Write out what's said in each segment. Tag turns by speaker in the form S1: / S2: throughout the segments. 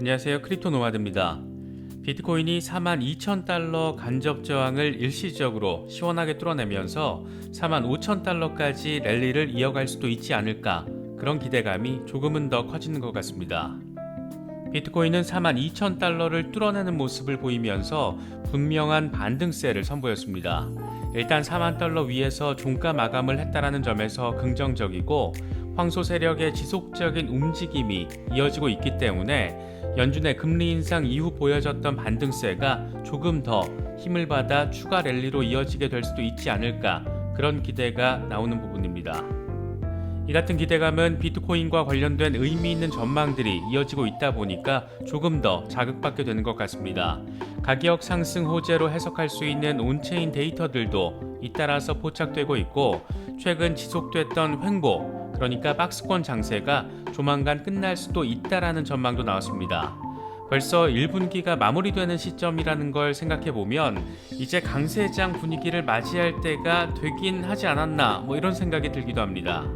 S1: 안녕하세요. 크립토 노마드입니다. 비트코인이 42,000달러 간접 저항을 일시적으로 시원하게 뚫어내면서 45,000달러까지 랠리를 이어갈 수도 있지 않을까, 그런 기대감이 조금은 더 커지는 것 같습니다. 비트코인은 42,000달러를 뚫어내는 모습을 보이면서 분명한 반등세를 선보였습니다. 일단 4만 달러 위에서 종가 마감을 했다는 점에서 긍정적이고, 황소 세력의 지속적인 움직임이 이어지고 있기 때문에 연준의 금리 인상 이후 보여졌던 반등세가 조금 더 힘을 받아 추가 랠리로 이어지게 될 수도 있지 않을까, 그런 기대가 나오는 부분입니다. 이 같은 기대감은 비트코인과 관련된 의미 있는 전망들이 이어지고 있다 보니까 조금 더 자극받게 되는 것 같습니다. 가격 상승 호재로 해석할 수 있는 온체인 데이터들도 잇따라서 포착되고 있고, 최근 지속됐던 횡보, 그러니까 박스권 장세가 조만간 끝날 수도 있다라는 전망도 나왔습니다. 벌써 1분기가 마무리되는 시점이라는 걸 생각해보면 이제 강세장 분위기를 맞이할 때가 되긴 하지 않았나, 이런 생각이 들기도 합니다.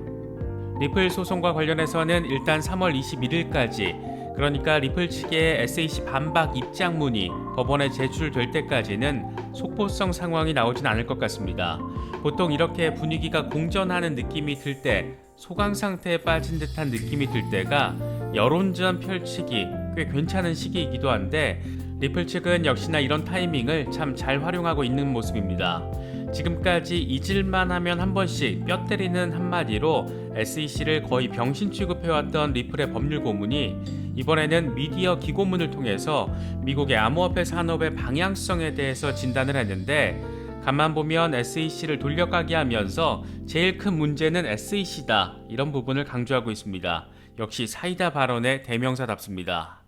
S1: 리플 소송과 관련해서는 일단 3월 21일까지, 그러니까 리플 측의 SEC 반박 입장문이 법원에 제출될 때까지는 속보성 상황이 나오진 않을 것 같습니다. 보통 이렇게 분위기가 공전하는 느낌이 들 때, 소강 상태에 빠진 듯한 느낌이 들 때가 여론전 펼치기 꽤 괜찮은 시기이기도 한데, 리플 측은 역시나 이런 타이밍을 참 잘 활용하고 있는 모습입니다. 지금까지 잊을만 하면 한 번씩 뼈 때리는 한마디로 SEC를 거의 병신 취급해왔던 리플의 법률 고문이 이번에는 미디어 기고문을 통해서 미국의 암호화폐 산업의 방향성에 대해서 진단을 했는데, 간만 보면 SEC를 돌려가게 하면서 제일 큰 문제는 SEC다, 이런 부분을 강조하고 있습니다. 역시 사이다 발언의 대명사답습니다.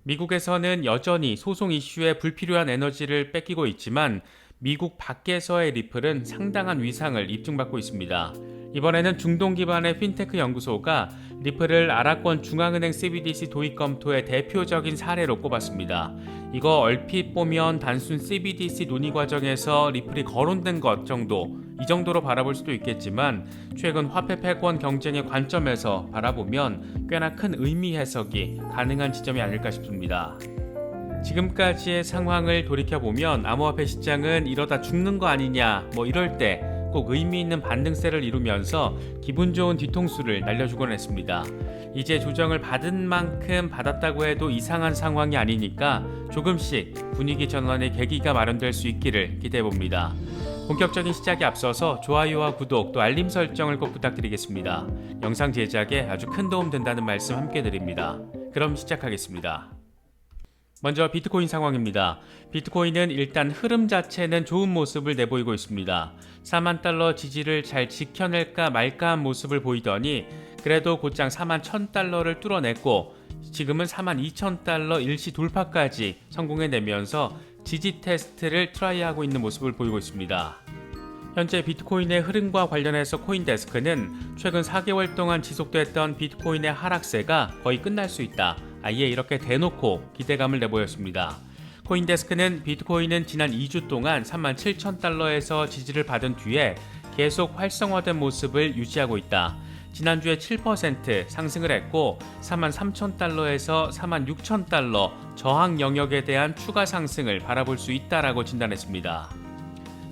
S1: 미국에서는 여전히 소송 이슈에 불필요한 에너지를 뺏기고 있지만 미국 밖에서의 리플은 상당한 위상을 입증받고 있습니다. 이번에는 중동 기반의 핀테크 연구소가 리플을 아랍권 중앙은행 CBDC 도입 검토의 대표적인 사례로 꼽았습니다. 이거 얼핏 보면 단순 CBDC 논의 과정에서 리플이 거론된 것 정도, 이 정도로 바라볼 수도 있겠지만 최근 화폐 패권 경쟁의 관점에서 바라보면 꽤나 큰 의미 해석이 가능한 지점이 아닐까 싶습니다. 지금까지의 상황을 돌이켜보면 암호화폐 시장은 이러다 죽는 거 아니냐, 이럴 때 꼭 의미 있는 반등세를 이루면서 기분 좋은 뒤통수를 날려주곤 했습니다. 이제 조정을 받은 만큼 받았다고 해도 이상한 상황이 아니니까 조금씩 분위기 전환의 계기가 마련될 수 있기를 기대해봅니다. 본격적인 시작에 앞서서 좋아요와 구독, 또 알림 설정을 꼭 부탁드리겠습니다. 영상 제작에 아주 큰 도움 된다는 말씀 함께 드립니다. 그럼 시작하겠습니다. 먼저 비트코인 상황입니다. 비트코인은 일단 흐름 자체는 좋은 모습을 내보이고 있습니다. 4만 달러 지지를 잘 지켜낼까 말까한 모습을 보이더니 그래도 곧장 4만 1,000달러를 뚫어냈고, 지금은 4만 2,000달러 일시 돌파까지 성공해내면서 지지 테스트를 트라이하고 있는 모습을 보이고 있습니다. 현재 비트코인의 흐름과 관련해서 코인데스크는 최근 4개월 동안 지속됐던 비트코인의 하락세가 거의 끝날 수 있다, 아예 이렇게 대놓고 기대감을 내보였습니다. 코인데스크는 비트코인은 지난 2주 동안 37,000달러에서 지지를 받은 뒤에 계속 활성화된 모습을 유지하고 있다. 지난주에 7% 상승을 했고 43,000달러에서 46,000달러 저항 영역에 대한 추가 상승을 바라볼 수 있다라고 진단했습니다.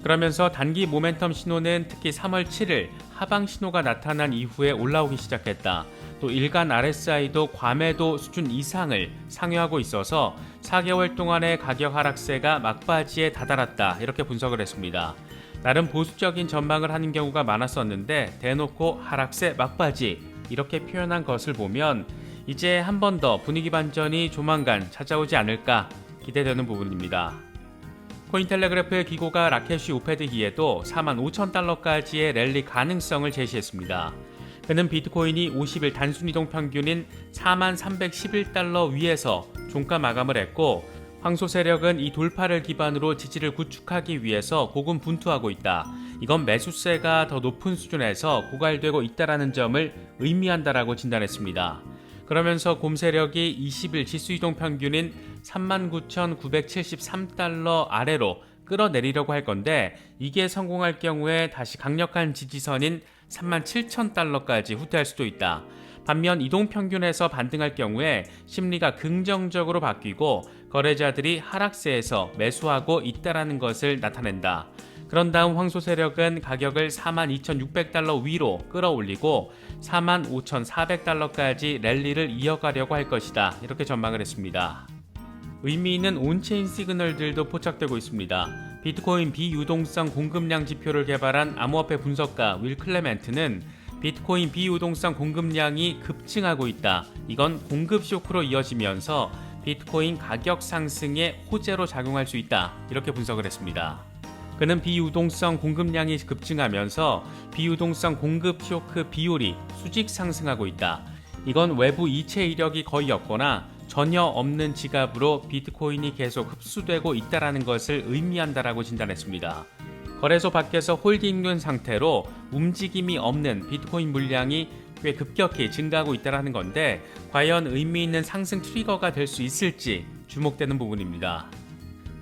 S1: 그러면서 단기 모멘텀 신호는 특히 3월 7일 하방 신호가 나타난 이후에 올라오기 시작했다. 또 일간 RSI도 과매도 수준 이상을 상회하고 있어서 4개월 동안의 가격 하락세가 막바지에 다다랐다, 이렇게 분석을 했습니다. 나름 보수적인 전망을 하는 경우가 많았었는데 대놓고 하락세 막바지, 이렇게 표현한 것을 보면 이제 한 번 더 분위기 반전이 조만간 찾아오지 않을까 기대되는 부분입니다. 코인텔레그래프의 기고가 라케시 우페드히에도 45,000달러까지의 랠리 가능성을 제시했습니다. 그는 비트코인이 50일 단순이동 평균인 4311달러 위에서 종가 마감을 했고, 황소 세력은 이 돌파를 기반으로 지지를 구축하기 위해서 고군분투하고 있다. 이건 매수세가 더 높은 수준에서 고갈되고 있다는 점을 의미한다라고 진단했습니다. 그러면서 곰 세력이 20일 지수이동 평균인 39,973달러 아래로 끌어내리려고 할 건데, 이게 성공할 경우에 다시 강력한 지지선인 37,000달러까지 후퇴할 수도 있다. 반면 이동평균에서 반등할 경우에 심리가 긍정적으로 바뀌고 거래자들이 하락세에서 매수하고 있다는 것을 나타낸다. 그런 다음 황소 세력은 가격을 42,600달러 위로 끌어올리고 45,400달러까지 랠리를 이어가려고 할 것이다. 이렇게 전망을 했습니다. 의미 있는 온체인 시그널들도 포착되고 있습니다. 비트코인 비유동성 공급량 지표를 개발한 암호화폐 분석가 윌 클레멘트는 비트코인 비유동성 공급량이 급증하고 있다. 이건 공급 쇼크로 이어지면서 비트코인 가격 상승에 호재로 작용할 수 있다. 이렇게 분석을 했습니다. 그는 비유동성 공급량이 급증하면서 비유동성 공급 쇼크 비율이 수직 상승하고 있다. 이건 외부 이체 이력이 거의 없거나 전혀 없는 지갑으로 비트코인이 계속 흡수되고 있다는 것을 의미한다라고 진단했습니다. 거래소 밖에서 홀딩된 상태로 움직임이 없는 비트코인 물량이 꽤 급격히 증가하고 있다는 건데 과연 의미 있는 상승 트리거가 될 수 있을지 주목되는 부분입니다.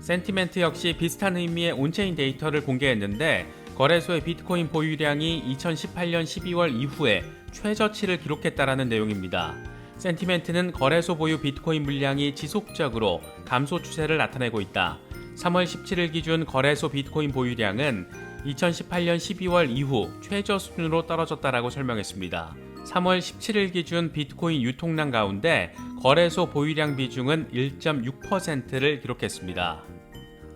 S1: 센티멘트 역시 비슷한 의미의 온체인 데이터를 공개했는데 거래소의 비트코인 보유량이 2018년 12월 이후에 최저치를 기록했다라는 내용입니다. 센티멘트는 거래소 보유 비트코인 물량이 지속적으로 감소 추세를 나타내고 있다. 3월 17일 기준 거래소 비트코인 보유량은 2018년 12월 이후 최저 수준으로 떨어졌다라고 설명했습니다. 3월 17일 기준 비트코인 유통량 가운데 거래소 보유량 비중은 1.6%를 기록했습니다.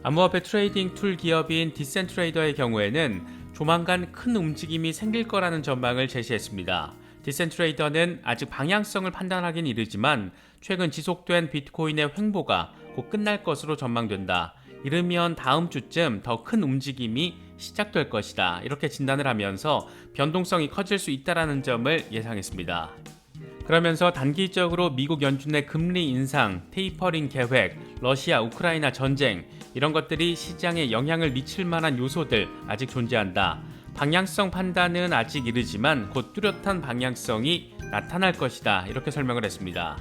S1: 암호화폐 트레이딩 툴 기업인 디센트레이더의 경우에는 조만간 큰 움직임이 생길 거라는 전망을 제시했습니다. 디센트레이더는 아직 방향성을 판단하긴 이르지만 최근 지속된 비트코인의 횡보가 곧 끝날 것으로 전망된다. 이르면 다음 주쯤 더 큰 움직임이 시작될 것이다. 이렇게 진단을 하면서 변동성이 커질 수 있다는 점을 예상했습니다. 그러면서 단기적으로 미국 연준의 금리 인상, 테이퍼링 계획, 러시아, 우크라이나 전쟁 이런 것들이 시장에 영향을 미칠 만한 요소들 아직 존재한다. 방향성 판단은 아직 이르지만 곧 뚜렷한 방향성이 나타날 것이다. 이렇게 설명을 했습니다.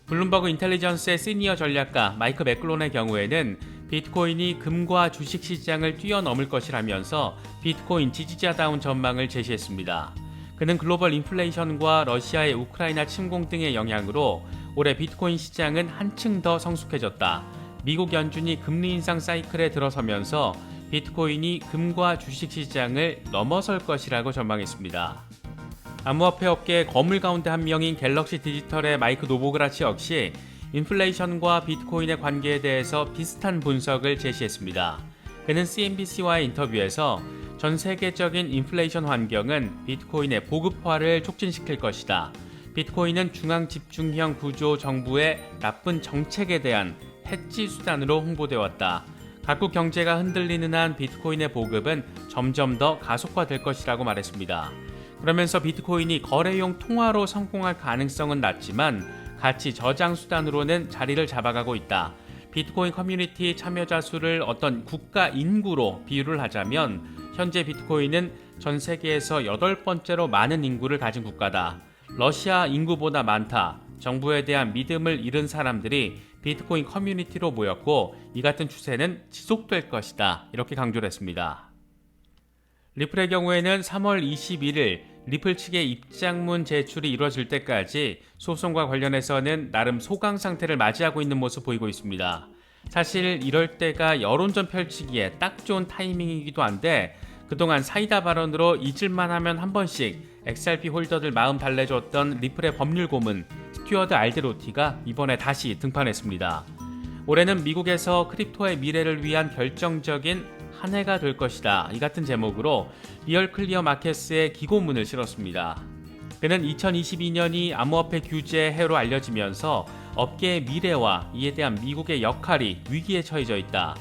S1: 블룸버그 인텔리전스의 시니어 전략가 마이크 맥클론의 경우에는 비트코인이 금과 주식 시장을 뛰어넘을 것이라면서 비트코인 지지자다운 전망을 제시했습니다. 그는 글로벌 인플레이션과 러시아의 우크라이나 침공 등의 영향으로 올해 비트코인 시장은 한층 더 성숙해졌다. 미국 연준이 금리 인상 사이클에 들어서면서 비트코인이 금과 주식 시장을 넘어설 것이라고 전망했습니다. 암호화폐 업계의 거물 가운데 한 명인 갤럭시 디지털의 마이크 노보그라치 역시 인플레이션과 비트코인의 관계에 대해서 비슷한 분석을 제시했습니다. 그는 CNBC와의 인터뷰에서 전 세계적인 인플레이션 환경은 비트코인의 보급화를 촉진시킬 것이다. 비트코인은 중앙 집중형 구조 정부의 나쁜 정책에 대한 해지 수단으로 홍보되어 왔다. 각국 경제가 흔들리는 한 비트코인의 보급은 점점 더 가속화될 것이라고 말했습니다. 그러면서 비트코인이 거래용 통화로 성공할 가능성은 낮지만 가치 저장 수단으로는 자리를 잡아가고 있다. 비트코인 커뮤니티 참여자 수를 어떤 국가 인구로 비유를 하자면 현재 비트코인은 전 세계에서 8번째로 많은 인구를 가진 국가다. 러시아 인구보다 많다. 정부에 대한 믿음을 잃은 사람들이 비트코인 커뮤니티로 모였고 이 같은 추세는 지속될 것이다. 이렇게 강조를 했습니다. 리플의 경우에는 3월 21일 리플 측의 입장문 제출이 이루어질 때까지 소송과 관련해서는 나름 소강 상태를 맞이하고 있는 모습 보이고 있습니다. 사실 이럴 때가 여론전 펼치기에 딱 좋은 타이밍이기도 한데 그동안 사이다 발언으로 잊을만 하면 한 번씩 XRP 홀더들 마음 달래줬던 리플의 법률 고문 스튜어드 알데로티가 이번에 다시 등판했습니다. 올해는 미국에서 크립토의 미래를 위한 결정적인 한 해가 될 것이다. 이 같은 제목으로 리얼 클리어 마켓스의 기고문을 실었습니다. 그는 2022년이 암호화폐 규제 해로 알려지면서 업계의 미래와 이에 대한 미국의 역할이 위기에 처해져 있다.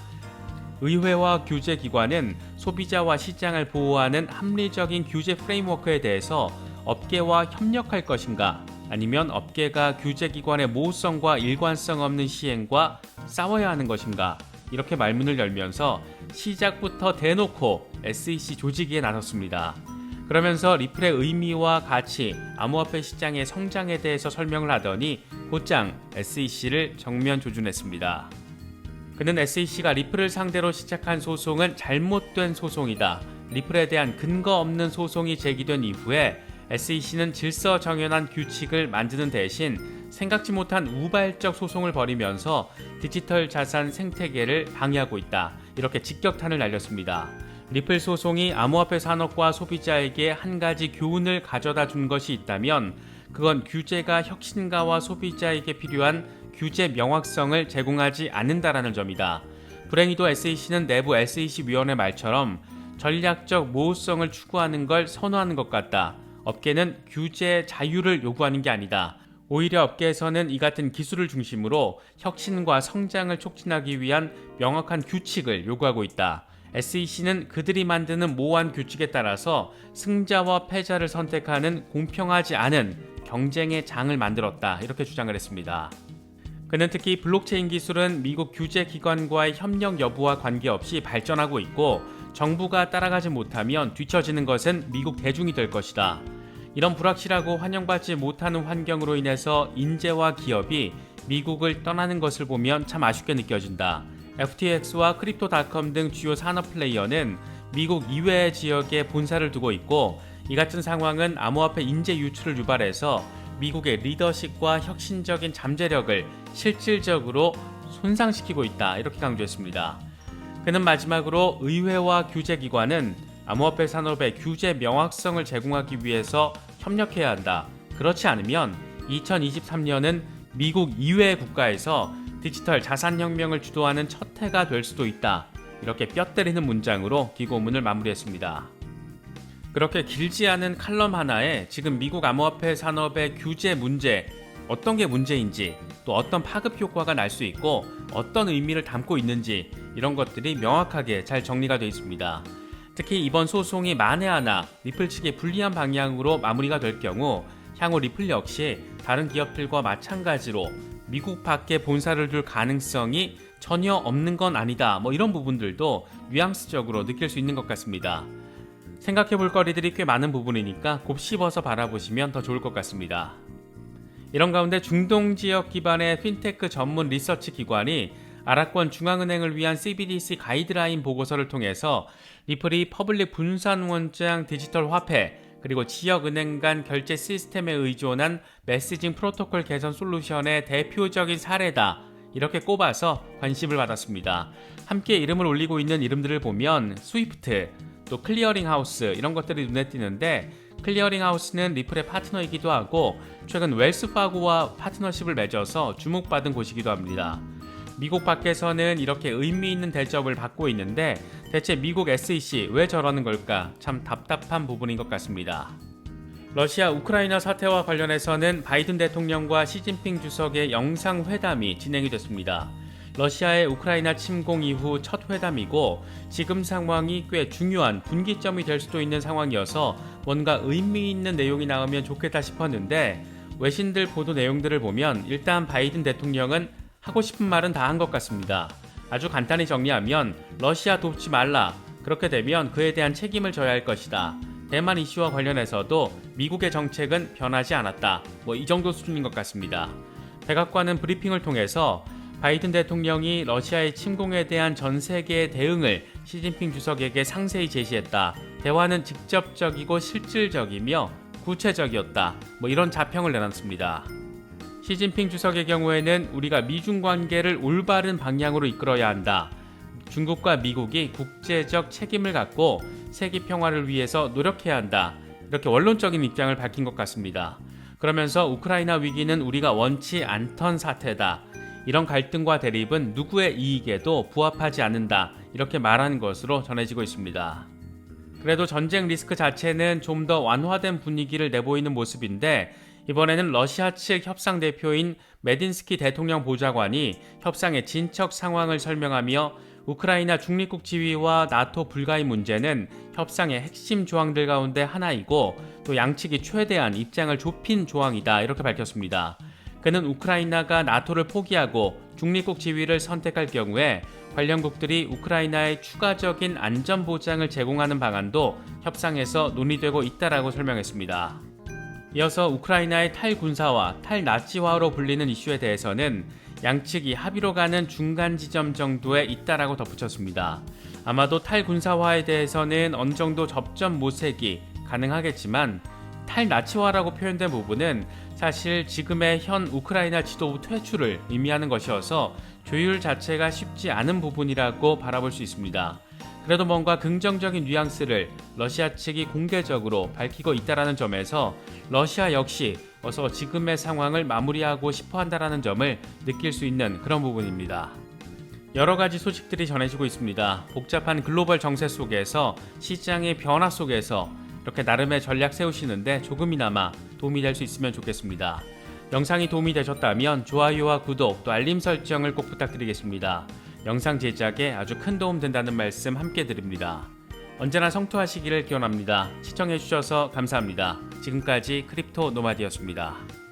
S1: 의회와 규제기관은 소비자와 시장을 보호하는 합리적인 규제 프레임워크에 대해서 업계와 협력할 것인가 아니면 업계가 규제기관의 모호성과 일관성 없는 시행과 싸워야 하는 것인가 이렇게 말문을 열면서 시작부터 대놓고 SEC 조직위에 나섰습니다. 그러면서 리플의 의미와 가치, 암호화폐 시장의 성장에 대해서 설명을 하더니 곧장 SEC를 정면 조준했습니다. 그는 SEC가 리플을 상대로 시작한 소송은 잘못된 소송이다. 리플에 대한 근거 없는 소송이 제기된 이후에 SEC는 질서 정연한 규칙을 만드는 대신 생각지 못한 우발적 소송을 벌이면서 디지털 자산 생태계를 방해하고 있다. 이렇게 직격탄을 날렸습니다. 리플 소송이 암호화폐 산업과 소비자에게 한 가지 교훈을 가져다 준 것이 있다면 그건 규제가 혁신가와 소비자에게 필요한 규제 명확성을 제공하지 않는다라는 점이다. 불행히도 SEC는 내부 SEC위원회 말처럼 전략적 모호성을 추구하는 걸 선호하는 것 같다. 업계는 규제 자유를 요구하는 게 아니다. 오히려 업계에서는 이 같은 기술을 중심으로 혁신과 성장을 촉진하기 위한 명확한 규칙을 요구하고 있다. SEC는 그들이 만드는 모호한 규칙에 따라서 승자와 패자를 선택하는 공평하지 않은 경쟁의 장을 만들었다. 이렇게 주장을 했습니다. 그는 특히 블록체인 기술은 미국 규제기관과의 협력 여부와 관계없이 발전하고 있고 정부가 따라가지 못하면 뒤처지는 것은 미국 대중이 될 것이다. 이런 불확실하고 환영받지 못하는 환경으로 인해서 인재와 기업이 미국을 떠나는 것을 보면 참 아쉽게 느껴진다. FTX와 크립토닷컴 등 주요 산업 플레이어는 미국 이외의 지역에 본사를 두고 있고 이 같은 상황은 암호화폐 인재 유출을 유발해서 미국의 리더십과 혁신적인 잠재력을 실질적으로 손상시키고 있다. 이렇게 강조했습니다. 그는 마지막으로 의회와 규제기관은 암호화폐 산업의 규제 명확성을 제공하기 위해서 협력해야 한다. 그렇지 않으면 2023년은 미국 이외의 국가에서 디지털 자산혁명을 주도하는 첫 해가 될 수도 있다. 이렇게 뼈 때리는 문장으로 기고문을 마무리했습니다. 그렇게 길지 않은 칼럼 하나에 지금 미국 암호화폐 산업의 규제 문제, 어떤 게 문제인지, 또 어떤 파급 효과가 날 수 있고 어떤 의미를 담고 있는지 이런 것들이 명확하게 잘 정리가 되어 있습니다. 특히 이번 소송이 만에 하나 리플 측에 불리한 방향으로 마무리가 될 경우 향후 리플 역시 다른 기업들과 마찬가지로 미국 밖에 본사를 둘 가능성이 전혀 없는 건 아니다. 이런 부분들도 뉘앙스적으로 느낄 수 있는 것 같습니다. 생각해 볼 거리들이 꽤 많은 부분이니까 곱씹어서 바라보시면 더 좋을 것 같습니다. 이런 가운데 중동 지역 기반의 핀테크 전문 리서치 기관이 아랍권 중앙은행을 위한 CBDC 가이드라인 보고서를 통해서 리플이 퍼블릭 분산 원장 디지털 화폐 그리고 지역은행 간 결제 시스템에 의존한 메시징 프로토콜 개선 솔루션의 대표적인 사례다. 이렇게 꼽아서 관심을 받았습니다. 함께 이름을 올리고 있는 이름들을 보면 스위프트, 또 클리어링하우스 이런 것들이 눈에 띄는데 클리어링하우스는 리플의 파트너이기도 하고 최근 웰스파고와 파트너십을 맺어서 주목받은 곳이기도 합니다. 미국 밖에서는 이렇게 의미 있는 대접을 받고 있는데 대체 미국 SEC 왜 저러는 걸까? 참 답답한 부분인 것 같습니다. 러시아 우크라이나 사태와 관련해서는 바이든 대통령과 시진핑 주석의 영상회담이 진행이 됐습니다. 러시아의 우크라이나 침공 이후 첫 회담이고 지금 상황이 꽤 중요한 분기점이 될 수도 있는 상황이어서 뭔가 의미 있는 내용이 나오면 좋겠다 싶었는데 외신들 보도 내용들을 보면 일단 바이든 대통령은 하고 싶은 말은 다 한 것 같습니다. 아주 간단히 정리하면 러시아 돕지 말라. 그렇게 되면 그에 대한 책임을 져야 할 것이다. 대만 이슈와 관련해서도 미국의 정책은 변하지 않았다. 이 정도 수준인 것 같습니다. 백악관은 브리핑을 통해서 바이든 대통령이 러시아의 침공에 대한 전 세계의 대응을 시진핑 주석에게 상세히 제시했다. 대화는 직접적이고 실질적이며 구체적이었다. 이런 자평을 내놨습니다. 시진핑 주석의 경우에는 우리가 미중 관계를 올바른 방향으로 이끌어야 한다. 중국과 미국이 국제적 책임을 갖고 세계 평화를 위해서 노력해야 한다. 이렇게 원론적인 입장을 밝힌 것 같습니다. 그러면서 우크라이나 위기는 우리가 원치 않던 사태다. 이런 갈등과 대립은 누구의 이익에도 부합하지 않는다. 이렇게 말하는 것으로 전해지고 있습니다. 그래도 전쟁 리스크 자체는 좀 더 완화된 분위기를 내보이는 모습인데 이번에는 러시아 측 협상 대표인 메딘스키 대통령 보좌관이 협상의 진척 상황을 설명하며 우크라이나 중립국 지위와 나토 불가의 문제는 협상의 핵심 조항들 가운데 하나이고 또 양측이 최대한 입장을 좁힌 조항이다 이렇게 밝혔습니다. 그는 우크라이나가 나토를 포기하고 중립국 지위를 선택할 경우에 관련국들이 우크라이나의 추가적인 안전 보장을 제공하는 방안도 협상에서 논의되고 있다라고 설명했습니다. 이어서 우크라이나의 탈군사화, 탈나치화로 불리는 이슈에 대해서는 양측이 합의로 가는 중간 지점 정도에 있다라고 덧붙였습니다. 아마도 탈군사화에 대해서는 어느 정도 접점 모색이 가능하겠지만 탈나치화라고 표현된 부분은 사실 지금의 현 우크라이나 지도부 퇴출을 의미하는 것이어서 조율 자체가 쉽지 않은 부분이라고 바라볼 수 있습니다. 그래도 뭔가 긍정적인 뉘앙스를 러시아 측이 공개적으로 밝히고 있다는 점에서 러시아 역시 어서 지금의 상황을 마무리하고 싶어 한다는 점을 느낄 수 있는 그런 부분입니다. 여러 가지 소식들이 전해지고 있습니다. 복잡한 글로벌 정세 속에서 시장의 변화 속에서 이렇게 나름의 전략 세우시는데 조금이나마 도움이 될 수 있으면 좋겠습니다. 영상이 도움이 되셨다면 좋아요와 구독 또 알림 설정을 꼭 부탁드리겠습니다. 영상 제작에 아주 큰 도움 된다는 말씀 함께 드립니다. 언제나 성투하시기를 기원합니다. 시청해주셔서 감사합니다. 지금까지 크립토 노마디였습니다.